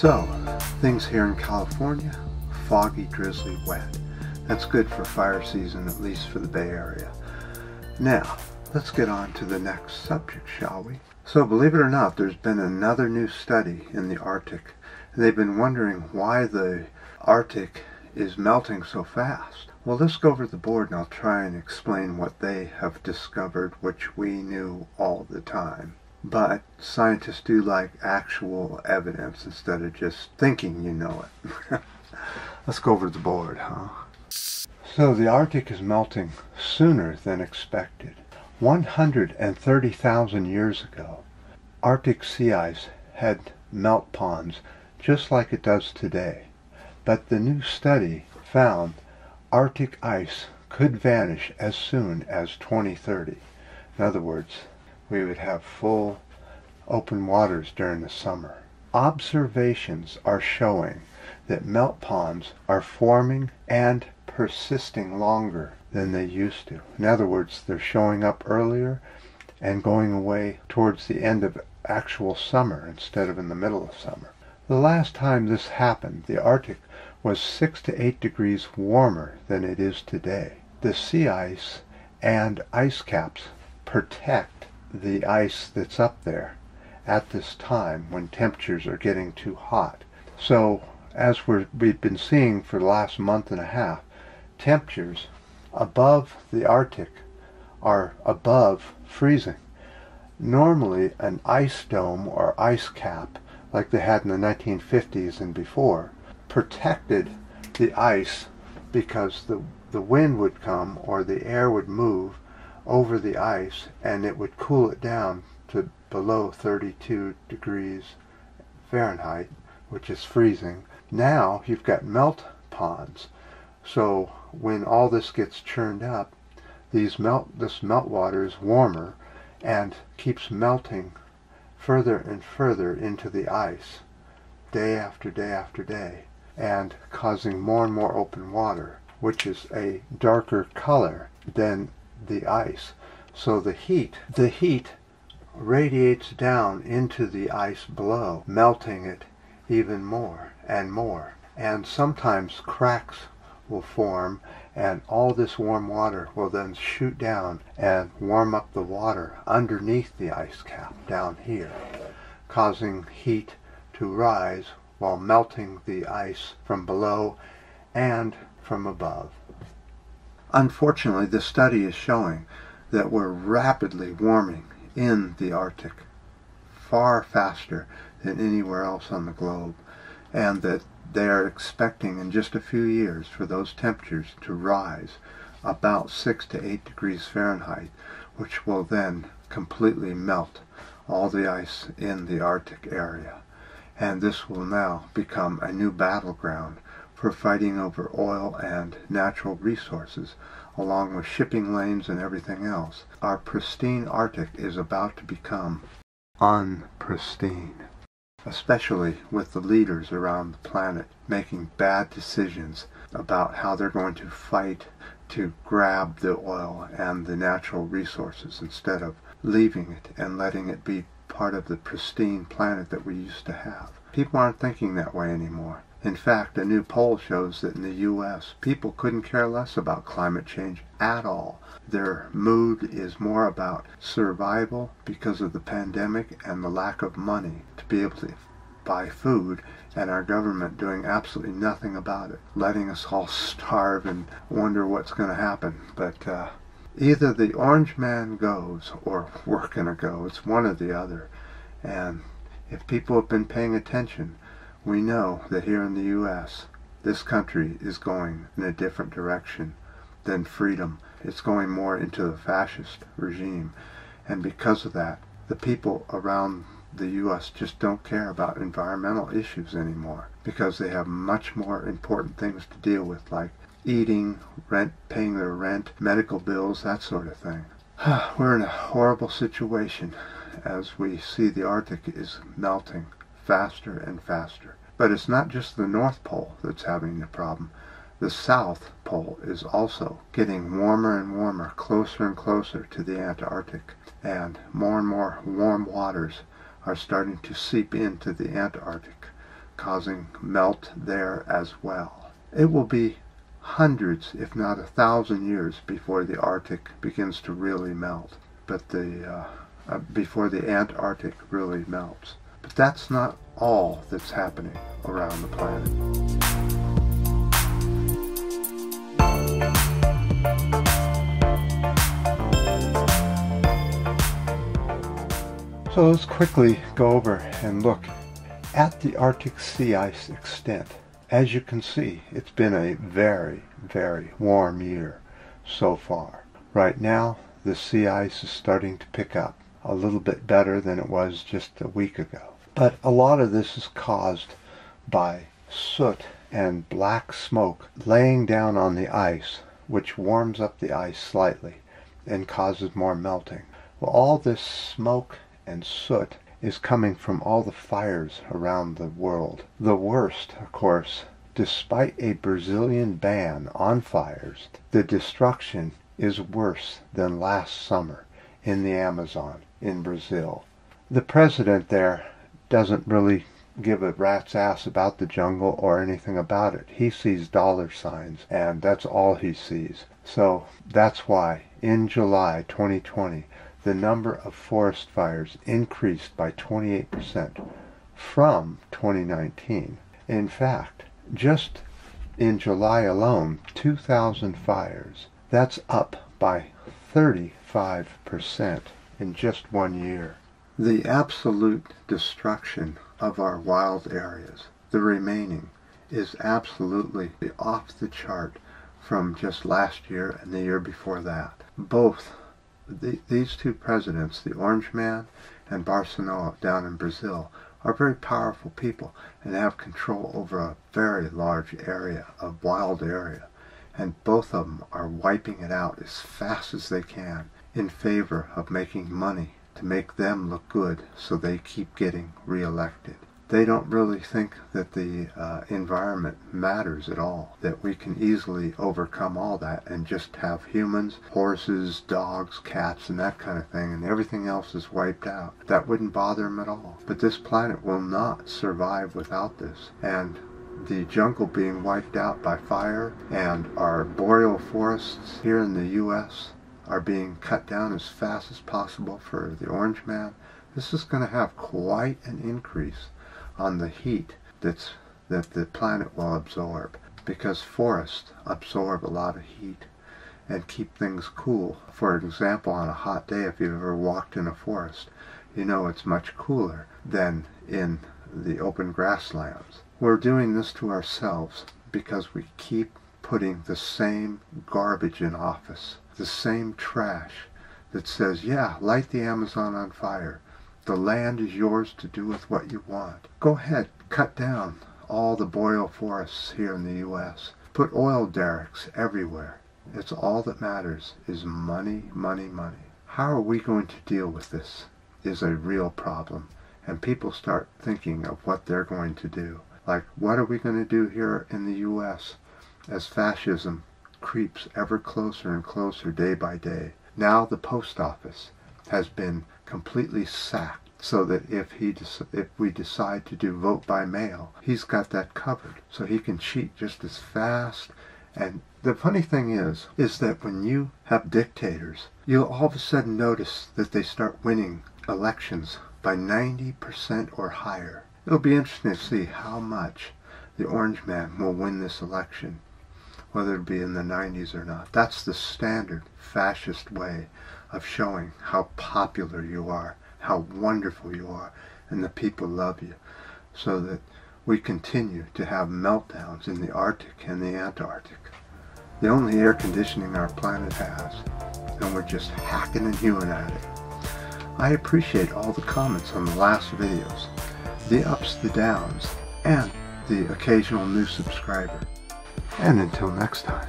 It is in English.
So, things here in California, foggy, drizzly, wet. That's good for fire season, at least for the Bay Area. Now, let's get on to the next subject, shall we? So, believe it or not, there's been another new study in the Arctic. They've been wondering why the Arctic is melting so fast. Well, let's go over the board and I'll try and explain what they have discovered, which we knew all the time. But scientists do like actual evidence instead of just thinking you know it. Let's go over the board, huh? So the Arctic is melting sooner than expected. 130,000 years ago, Arctic sea ice had melt ponds just like it does today. But the new study found Arctic ice could vanish as soon as 2030. In other words, we would have full open waters during the summer. Observations are showing that melt ponds are forming and persisting longer than they used to. In other words, they're showing up earlier and going away towards the end of actual summer instead of in the middle of summer. The last time this happened, the Arctic was 6 to 8 degrees warmer than it is today. The sea ice and ice caps protect the ice that's up there at this time when temperatures are getting too hot. So, as we've been seeing for the last month and a half, temperatures above the Arctic are above freezing. Normally, an ice dome or ice cap, like they had in the 1950s and before, protected the ice because the wind would come or the air would move over the ice and it would cool it down to below 32 degrees Fahrenheit, which is freezing. Now you've got melt ponds. So when all this gets churned up, this melt water is warmer and keeps melting further and further into the ice day after day after day, and causing more and more open water, which is a darker color than the ice. So the heat radiates down into the ice below, melting it even more and more. And sometimes cracks will form, and all this warm water will then shoot down and warm up the water underneath the ice cap down here, causing heat to rise while melting the ice from below and from above. Unfortunately, this study is showing that we're rapidly warming in the Arctic, far faster than anywhere else on the globe, and that they are expecting in just a few years for those temperatures to rise about 6 to 8 degrees Fahrenheit, which will then completely melt all the ice in the Arctic area. And this will now become a new battleground for fighting over oil and natural resources, along with shipping lanes and everything else. Our pristine Arctic is about to become unpristine, especially with the leaders around the planet making bad decisions about how they're going to fight to grab the oil and the natural resources instead of leaving it and letting it be part of the pristine planet that we used to have. People aren't thinking that way anymore. In fact, a new poll shows that in the U.S., people couldn't care less about climate change at all. Their mood is more about survival because of the pandemic and the lack of money to be able to buy food, and our government doing absolutely nothing about it, letting us all starve and wonder what's going to happen. But either the orange man goes or we're going to go. It's one or the other. And if people have been paying attention, we know that here in the U.S., this country is going in a different direction than freedom. It's going more into the fascist regime. And because of that, the people around the U.S. just don't care about environmental issues anymore, because they have much more important things to deal with, like eating, rent, paying their rent, medical bills, that sort of thing. We're in a horrible situation as we see the Arctic is melting faster and faster. But it's not just the North Pole that's having the problem. The South Pole is also getting warmer and warmer, closer and closer to the Antarctic, and more warm waters are starting to seep into the Antarctic. causing melt there as well. It will be hundreds, if not 1,000 years before the Arctic begins to really melt, but before the Antarctic really melts. But that's not all that's happening around the planet. So let's quickly go over and look at the Arctic sea ice extent. As you can see, it's been a very, very warm year so far. Right now, the sea ice is starting to pick up a little bit better than it was just a week ago. But a lot of this is caused by soot and black smoke laying down on the ice, which warms up the ice slightly and causes more melting. Well, all this smoke and soot is coming from all the fires around the world. The worst, of course, despite a Brazilian ban on fires, the destruction is worse than last summer in the Amazon in Brazil. The president there doesn't really give a rat's ass about the jungle or anything about it. He sees dollar signs, and that's all he sees. So that's why in July 2020, the number of forest fires increased by 28% from 2019. In fact, just in July alone, 2,000 fires. That's up by 35% in just 1 year. The absolute destruction of our wild areas, the remaining, is absolutely off the chart from just last year and the year before that. Both these two presidents, the Orange Man and Bolsonaro down in Brazil, are very powerful people and have control over a very large area, a wild area. And both of them are wiping it out as fast as they can in favor of making money to make them look good so they keep getting reelected. They don't really think that the environment matters at all, that we can easily overcome all that and just have humans, horses, dogs, cats, and that kind of thing, and everything else is wiped out. That wouldn't bother them at all. But this planet will not survive without this. And the jungle being wiped out by fire, and our boreal forests here in the U.S. are being cut down as fast as possible for the Orange Man. This is going to have quite an increase on the heat that the planet will absorb, because forests absorb a lot of heat and keep things cool. For example, on a hot day, if you've ever walked in a forest, you know it's much cooler than in the open grasslands. We're doing this to ourselves because we keep putting the same garbage in office, the same trash that says, yeah, light the Amazon on fire. The land is yours to do with what you want. Go ahead, cut down all the boreal forests here in the U.S. Put oil derricks everywhere. It's all that matters is money, money, money. How are we going to deal with this is a real problem. And people start thinking of what they're going to do. Like, what are we going to do here in the U.S. as fascism creeps ever closer and closer day by day? Now the post office has been completely sacked, so that if we decide to do vote by mail, he's got that covered, so he can cheat just as fast. And the funny thing is that when you have dictators, you'll all of a sudden notice that they start winning elections by 90% or higher. It'll be interesting to see how much the Orange Man will win this election, whether it be in the 90s or not. That's the standard fascist way of showing how popular you are, how wonderful you are, and the people love you, so that we continue to have meltdowns in the Arctic and the Antarctic. The only air conditioning our planet has, and we're just hacking and hewing at it. I appreciate all the comments on the last videos, the ups, the downs, and the occasional new subscriber. And until next time.